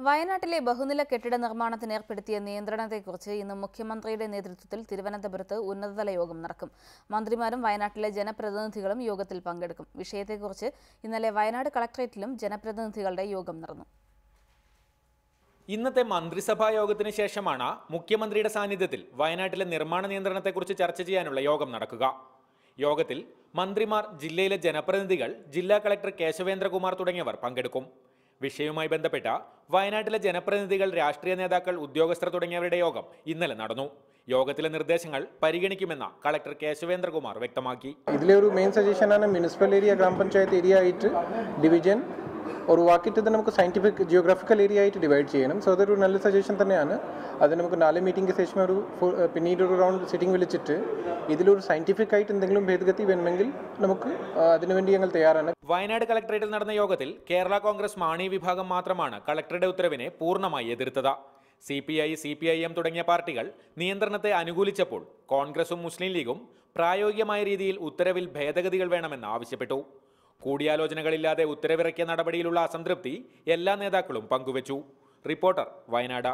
വയനാട്ടിലെ ബഹുനില കെട്ടിട നിർമ്മാണത്തിന് ഏർപ്പെടുത്തിയ നിയന്ത്രണത്തെക്കുറിച്ച് ഇന്ന് മുഖ്യമന്ത്രിയുടെ നേതൃത്വത്തിൽ തിരുവനന്തപുരത്ത് ഉന്നതതല യോഗം നടക്കും. മന്ത്രിമാരും വയനാട്ടിലെ ജനപ്രതിനിധികളും യോഗത്തിൽ പങ്കെടുക്കും. വിഷയത്തെക്കുറിച്ച് ഇന്നലെ വയനാട് കളക്ടറേറ്റിലും ജനപ്രതിനിധികളുടെ യോഗം നടന്നു. ഇന്നത്തെ മന്ത്രിസഭാ യോഗത്തിന് ശേഷമാണ് മുഖ്യമന്ത്രിയുടെ സാന്നിധ്യത്തിൽ വയനാട്ടിലെ നിർമ്മാണ നിയന്ത്രണത്തെക്കുറിച്ച് ചർച്ച ചെയ്യാനുള്ള യോഗം നടക്കുക. യോഗത്തിൽ മന്ത്രിമാർ, ജില്ലയിലെ ജനപ്രതിനിധികൾ, ജില്ലാ കളക്ടർ കേശവേന്ദ്രകുമാർ തുടങ്ങിയവർ പങ്കെടുക്കും. വിഷയവുമായി ബന്ധപ്പെട്ട വയനാട്ടിലെ ജനപ്രതിനിധികൾ, രാഷ്ട്രീയ നേതാക്കൾ, ഉദ്യോഗസ്ഥർ തുടങ്ങിയവരുടെ യോഗം ഇന്നലെ നടന്നു. യോഗത്തിലെ നിർദ്ദേശങ്ങൾ പരിഗണിക്കുമെന്ന് കളക്ടർ കേശവേന്ദ്രകുമാർ വ്യക്തമാക്കി. ഇതിലെ ഒരു മെയിൻ സജഷനാണ് മുനിസിപ്പൽ ഏരിയ, ഗ്രാമപഞ്ചായത്ത് ഏരിയ ആയിട്ട് ഡിവിഷൻ ഉറവാക്കിയിട്ട് നമുക്ക് സയന്റിഫിക് ജിയോഗ്രാഫിക്കൽ ഏരിയ ആയിട്ട് ഡിവൈഡ് ചെയ്യണം. സോ അതൊരു നല്ല സജഷൻ തന്നെയാണ്. അത് നമുക്ക് 4 മീറ്റിംഗ് ശേഷം പിന്നീട് ഒരു റൗണ്ട് സിറ്റിംഗ് വിളിച്ചിട്ട് ഇതിലൊരു സയന്റിഫിക് ആയിട്ട് എന്തെങ്കിലും ഭേദഗതി വേണമെങ്കിൽ നമുക്ക് അതിനുവേണ്ടി ഞങ്ങൾ തയ്യാറാണ്. വയനാട് കളക്ടറേറ്റിൽ നടന്ന യോഗത്തിൽ കേരള കോൺഗ്രസ് മാണി വിഭാഗം മാത്രമാണ് കളക്ടറുടെ ഉത്തരവിനെ പൂർണ്ണമായി എതിർത്തത്. CPI, CPIM തുടങ്ങിയ പാർട്ടികൾ നിയന്ത്രണത്തെ അനുകൂലിച്ചപ്പോൾ കോൺഗ്രസും മുസ്ലിം ലീഗും പ്രായോഗികമായ രീതിയിൽ ഉത്തരവിൽ ഭേദഗതികൾ വേണമെന്ന് ആവശ്യപ്പെട്ടു. കൂടിയാലോചനകളില്ലാതെ ഉത്തരവിറക്കിയ നടപടിയിലുള്ള അസംതൃപ്തി എല്ലാ നേതാക്കളും പങ്കുവച്ചു. റിപ്പോർട്ടർ, വയനാട്.